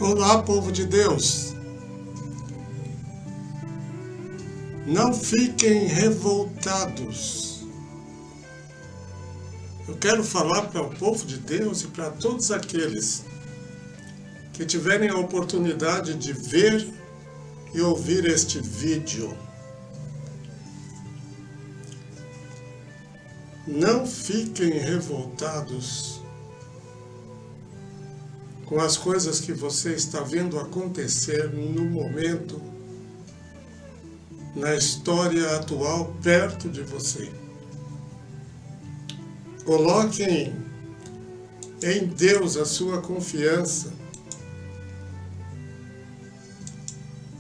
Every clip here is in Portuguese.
Olá, povo de Deus. Não fiquem revoltados. Eu quero falar para o povo de Deus e para todos aqueles que tiverem a oportunidade de ver e ouvir este vídeo. Não fiquem revoltados com as coisas que você está vendo acontecer no momento, na história atual, perto de você. Coloquem em Deus a sua confiança,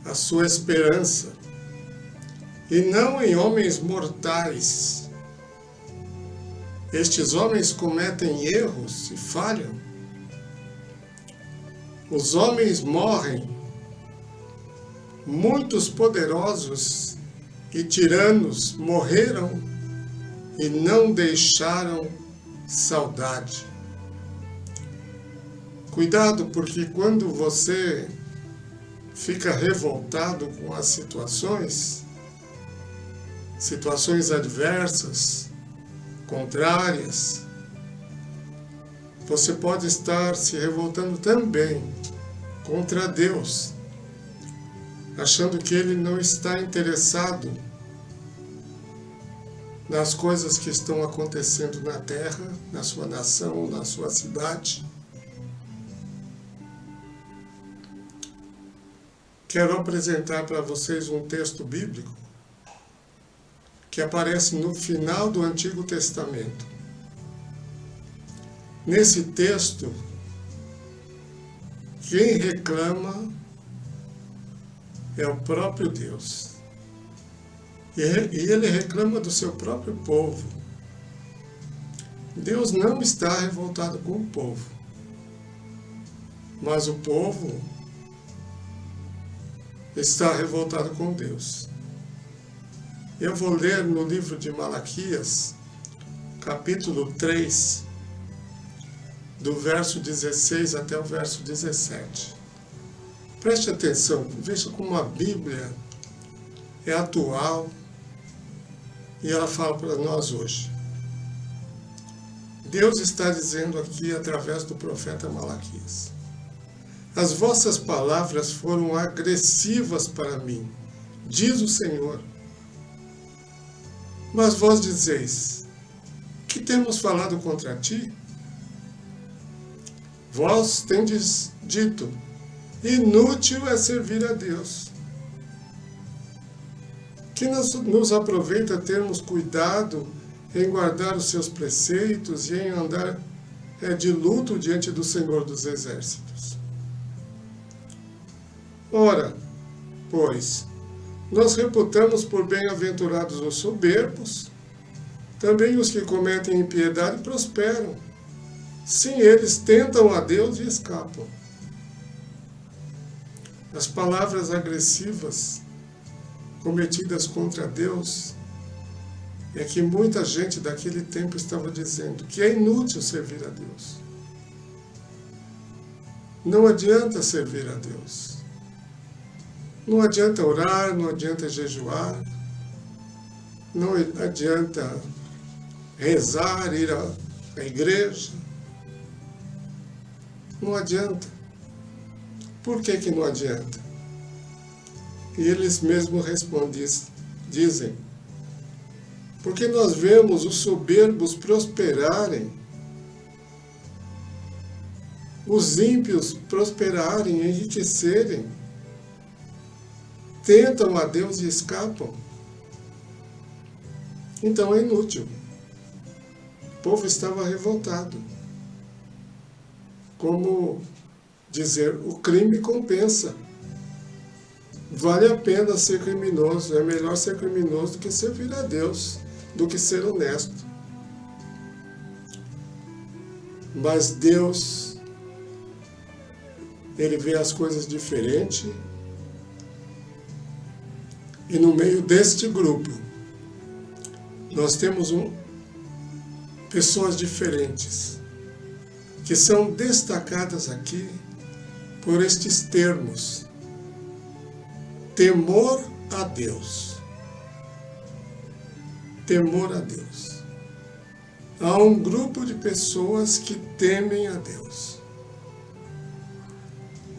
a sua esperança, e não em homens mortais. Estes homens cometem erros e falham. Os homens morrem. Muitos poderosos e tiranos morreram e não deixaram saudade. Cuidado, porque quando você fica revoltado com as situações adversas, contrárias, você pode estar se revoltando também contra Deus, achando que Ele não está interessado nas coisas que estão acontecendo na terra, na sua nação, na sua cidade. Quero apresentar para vocês um texto bíblico que aparece no final do Antigo Testamento. Nesse texto, quem reclama é o próprio Deus. E ele reclama do seu próprio povo. Deus não está revoltado com o povo, mas o povo está revoltado com Deus. Eu vou ler no livro de Malaquias, capítulo 3, do verso 16 até o verso 17. Preste atenção, veja como a Bíblia é atual e ela fala para nós hoje. Deus está dizendo aqui através do profeta Malaquias: as vossas palavras foram agressivas para mim, diz o Senhor. Mas vós dizeis: que temos falado contra ti? Vós tendes dito: inútil é servir a Deus. Que nos aproveita termos cuidado em guardar os seus preceitos e em andar de luto diante do Senhor dos Exércitos. Ora, pois, nós reputamos por bem-aventurados os soberbos, também os que cometem impiedade prosperam. Sim, eles tentam a Deus e escapam. As palavras agressivas cometidas contra Deus é que muita gente daquele tempo estava dizendo que é inútil servir a Deus. Não adianta servir a Deus. Não adianta orar, não adianta jejuar, não adianta rezar, ir à igreja. Não adianta. Por que não adianta? E eles mesmos dizem: porque nós vemos os soberbos prosperarem, os ímpios prosperarem, enriquecerem, tentam a Deus e escapam. Então é inútil. O povo estava revoltado. Como dizer, o crime compensa. Vale a pena ser criminoso. É melhor ser criminoso do que servir a Deus, do que ser honesto. Mas Deus, Ele vê as coisas diferente. E no meio deste grupo, nós temos pessoas diferentes, que são destacadas aqui por estes termos: temor a Deus. Temor a Deus. Há um grupo de pessoas que temem a Deus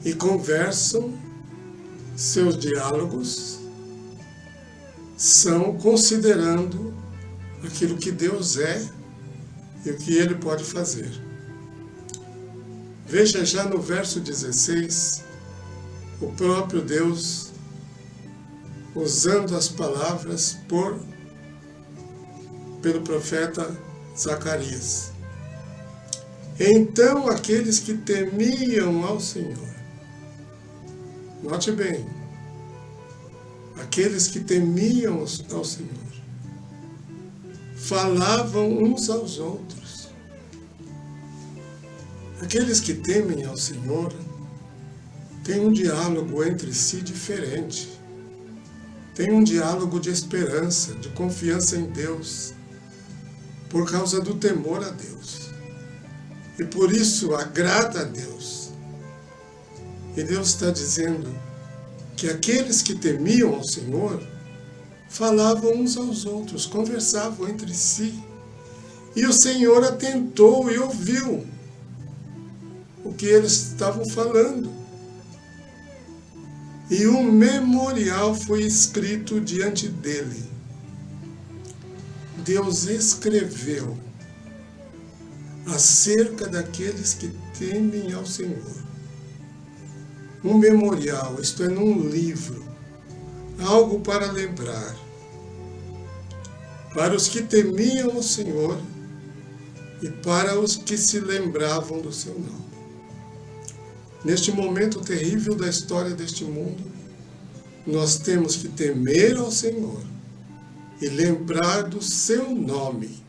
e conversam, seus diálogos são considerando aquilo que Deus é e o que Ele pode fazer. Veja já no verso 16, o próprio Deus usando as palavras pelo profeta Zacarias. Então aqueles que temiam ao Senhor, note bem, aqueles que temiam ao Senhor, falavam uns aos outros. Aqueles que temem ao Senhor têm um diálogo entre si diferente. Tem um diálogo de esperança, de confiança em Deus, por causa do temor a Deus. E por isso agrada a Deus. E Deus está dizendo que aqueles que temiam ao Senhor falavam uns aos outros, conversavam entre si. E o Senhor atentou e ouviu o que eles estavam falando. E um memorial foi escrito diante dele. Deus escreveu acerca daqueles que temem ao Senhor. Um memorial, isto é, num livro, algo para lembrar. Para os que temiam ao Senhor e para os que se lembravam do seu nome. Neste momento terrível da história deste mundo, nós temos que temer ao Senhor e lembrar do seu nome,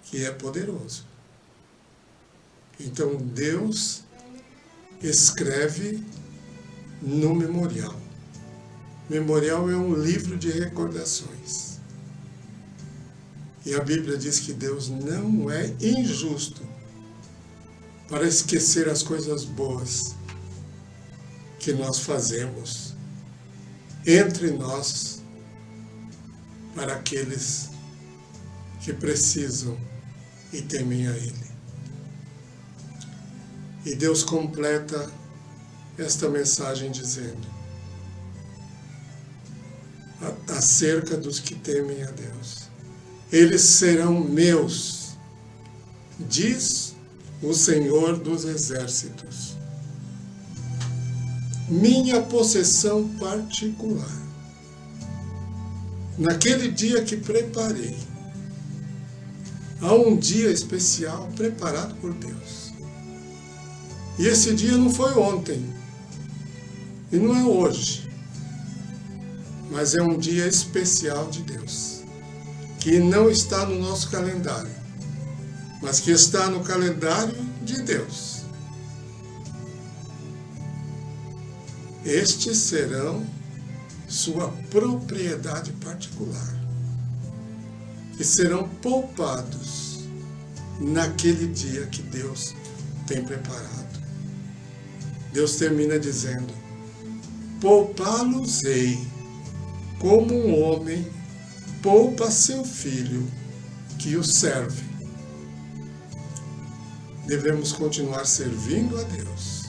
que é poderoso. Então Deus escreve no memorial. Memorial é um livro de recordações. E a Bíblia diz que Deus não é injusto para esquecer as coisas boas que nós fazemos entre nós para aqueles que precisam e temem a Ele. E Deus completa esta mensagem dizendo acerca dos que temem a Deus: eles serão meus, diz o Senhor dos Exércitos, minha possessão particular. Naquele dia que preparei, há um dia especial preparado por Deus. E esse dia não foi ontem, e não é hoje, mas é um dia especial de Deus, que não está no nosso calendário, mas que está no calendário de Deus. Estes serão sua propriedade particular, e serão poupados naquele dia que Deus tem preparado. Deus termina dizendo: poupá-los-ei como um homem poupa seu filho que o serve. Devemos continuar servindo a Deus.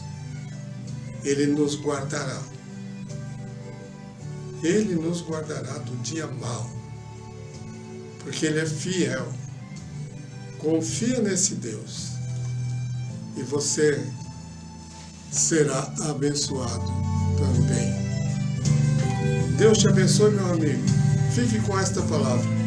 Ele nos guardará. Ele nos guardará do dia mau, porque Ele é fiel. Confia nesse Deus e você será abençoado também. Deus te abençoe, meu amigo. Fique com esta palavra.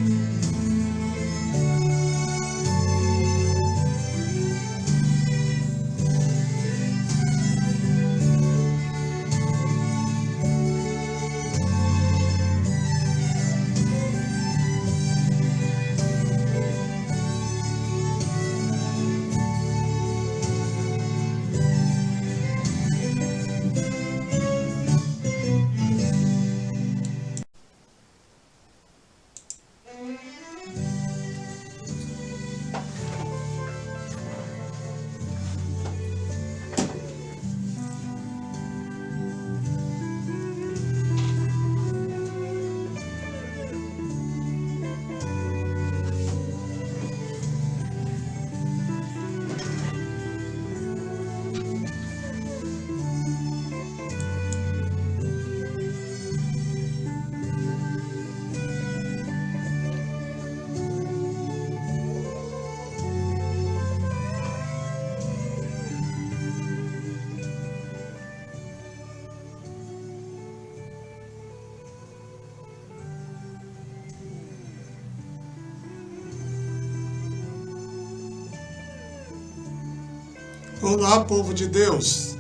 Olá, povo de Deus.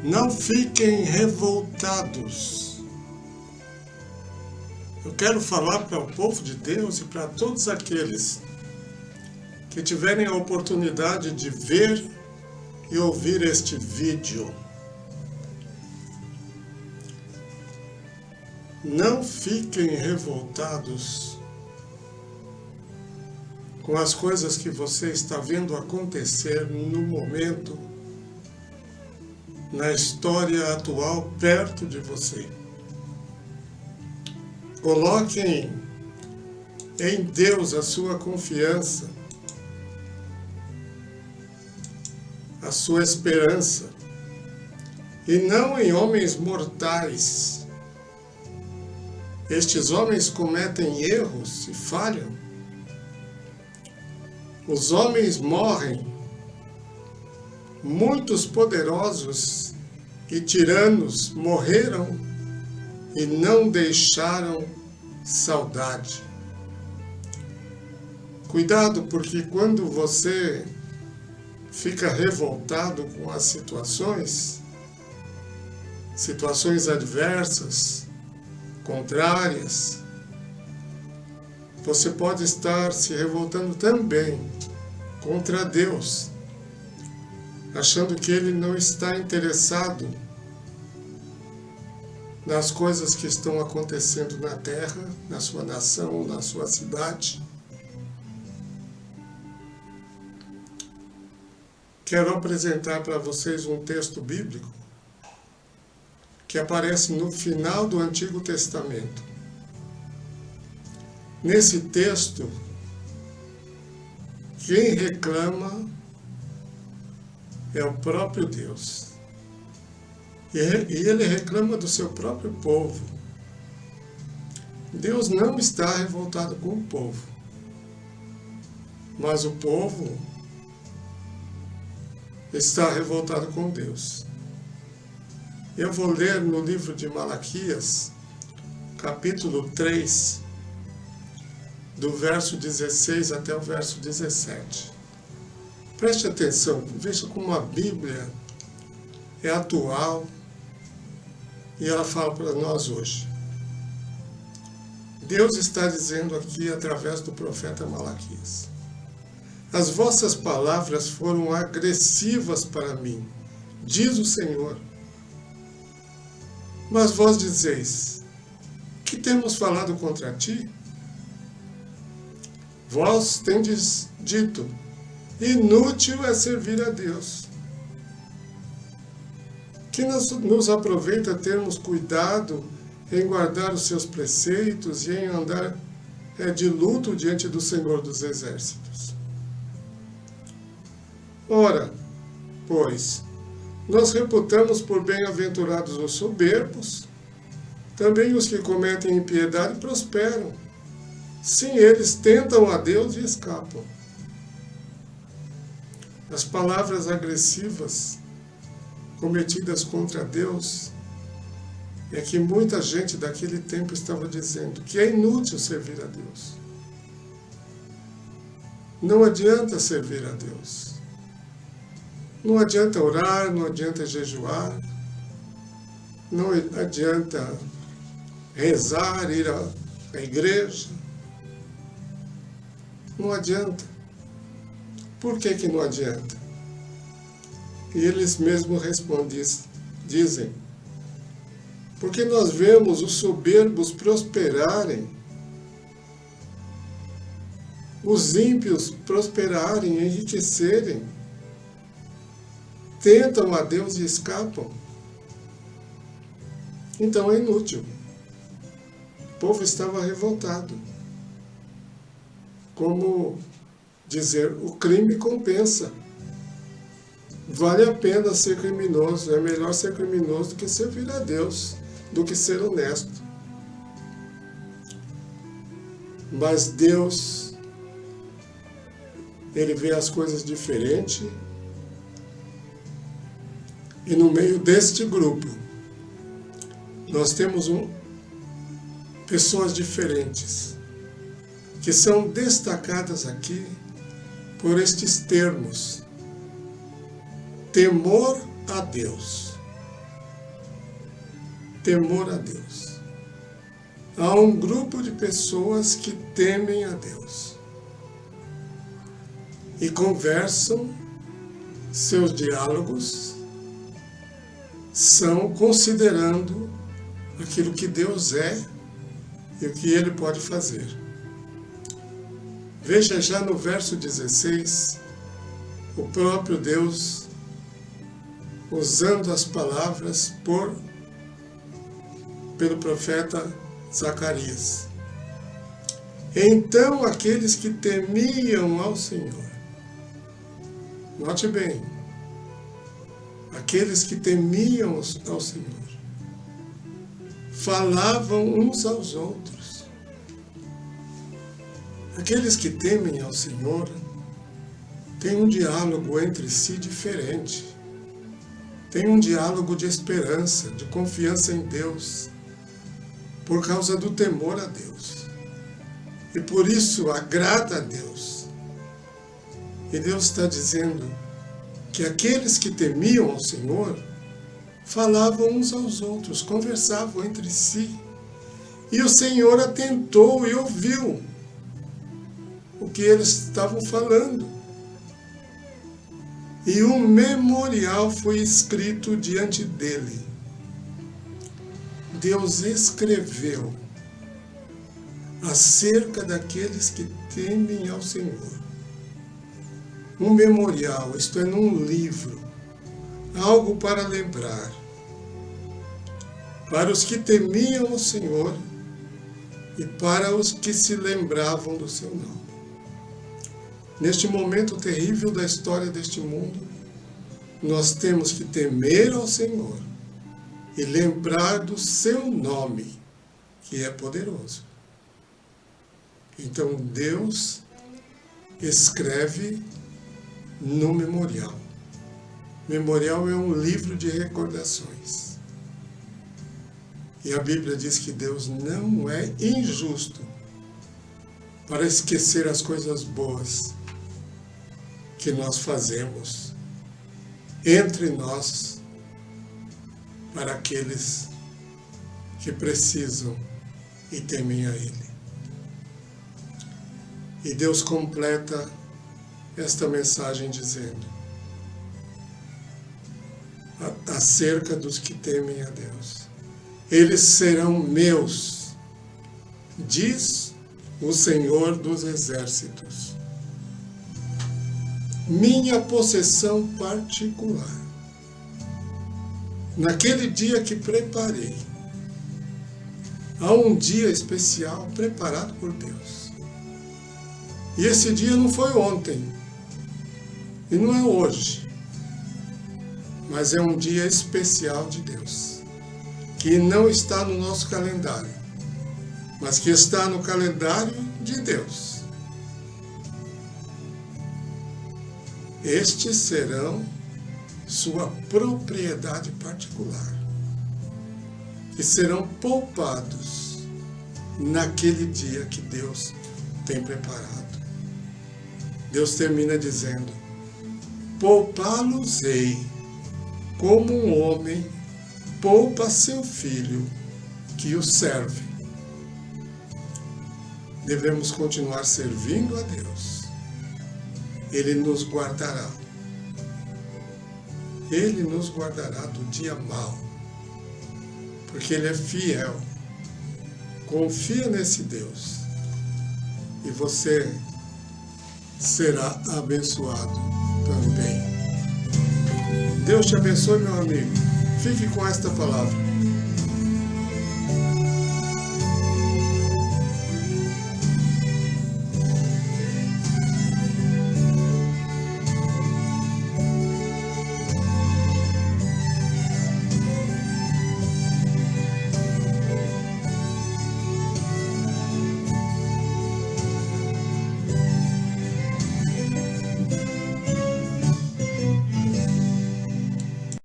Não fiquem revoltados. Eu quero falar para o povo de Deus e para todos aqueles que tiverem a oportunidade de ver e ouvir este vídeo. Não fiquem revoltados com as coisas que você está vendo acontecer no momento, na história atual, perto de você. Coloquem em Deus a sua confiança, a sua esperança, e não em homens mortais. Estes homens cometem erros e falham. Os homens morrem. Muitos poderosos e tiranos morreram e não deixaram saudade. Cuidado, porque quando você fica revoltado com as situações adversas, contrárias, você pode estar se revoltando também contra Deus, achando que Ele não está interessado nas coisas que estão acontecendo na terra, na sua nação, na sua cidade. Quero apresentar para vocês um texto bíblico que aparece no final do Antigo Testamento. Nesse texto, quem reclama é o próprio Deus. E ele reclama do seu próprio povo. Deus não está revoltado com o povo, mas o povo está revoltado com Deus. Eu vou ler no livro de Malaquias, capítulo 3, do verso 16 até o verso 17. Preste atenção, veja como a Bíblia é atual e ela fala para nós hoje. Deus está dizendo aqui através do profeta Malaquias: as vossas palavras foram agressivas para mim, diz o Senhor. Mas vós dizeis: que temos falado contra ti? Vós tendes dito: inútil é servir a Deus. Que nos aproveita termos cuidado em guardar os seus preceitos e em andar de luto diante do Senhor dos Exércitos. Ora, pois, nós reputamos por bem-aventurados os soberbos, também os que cometem impiedade prosperam. Sim, eles tentam a Deus e escapam. As palavras agressivas cometidas contra Deus é que muita gente daquele tempo estava dizendo que é inútil servir a Deus. Não adianta servir a Deus. Não adianta orar, não adianta jejuar, não adianta rezar, ir à igreja. Não adianta. Por que não adianta? E eles mesmos dizem: porque nós vemos os soberbos prosperarem, os ímpios prosperarem, enriquecerem, tentam a Deus e escapam. Então é inútil. O povo estava revoltado. Como dizer, o crime compensa. Vale a pena ser criminoso. É melhor ser criminoso do que servir a Deus, do que ser honesto. Mas Deus, Ele vê as coisas diferente. E no meio deste grupo, nós temos pessoas diferentes, que são destacadas aqui por estes termos: temor a Deus. Temor a Deus. Há um grupo de pessoas que temem a Deus e conversam, seus diálogos são considerando aquilo que Deus é e o que Ele pode fazer. Veja já no verso 16, o próprio Deus usando as palavras pelo profeta Zacarias. Então aqueles que temiam ao Senhor, note bem, aqueles que temiam ao Senhor, falavam uns aos outros. Aqueles que temem ao Senhor têm um diálogo entre si diferente. Tem um diálogo de esperança, de confiança em Deus, por causa do temor a Deus. E por isso agrada a Deus. E Deus está dizendo que aqueles que temiam ao Senhor falavam uns aos outros, conversavam entre si. E o Senhor atentou e ouviu o que eles estavam falando. E um memorial foi escrito diante dele. Deus escreveu acerca daqueles que temem ao Senhor. Um memorial, isto é, num livro, algo para lembrar, para os que temiam ao Senhor e para os que se lembravam do seu nome. Neste momento terrível da história deste mundo, nós temos que temer ao Senhor e lembrar do seu nome, que é poderoso. Então Deus escreve no memorial. Memorial é um livro de recordações. E a Bíblia diz que Deus não é injusto para esquecer as coisas boas que nós fazemos entre nós para aqueles que precisam e temem a Ele. E Deus completa esta mensagem dizendo acerca dos que temem a Deus: eles serão meus, diz o Senhor dos Exércitos, minha possessão particular. Naquele dia que preparei, há um dia especial preparado por Deus. E esse dia não foi ontem, e não é hoje, mas é um dia especial de Deus, que não está no nosso calendário, mas que está no calendário de Deus. Estes serão sua propriedade particular, e serão poupados naquele dia que Deus tem preparado. Deus termina dizendo: poupá-los-ei como um homem poupa seu filho que o serve. Devemos continuar servindo a Deus. Ele nos guardará. Ele nos guardará do dia mau, porque Ele é fiel. Confia nesse Deus e você será abençoado também. Deus te abençoe, meu amigo. Fique com esta palavra.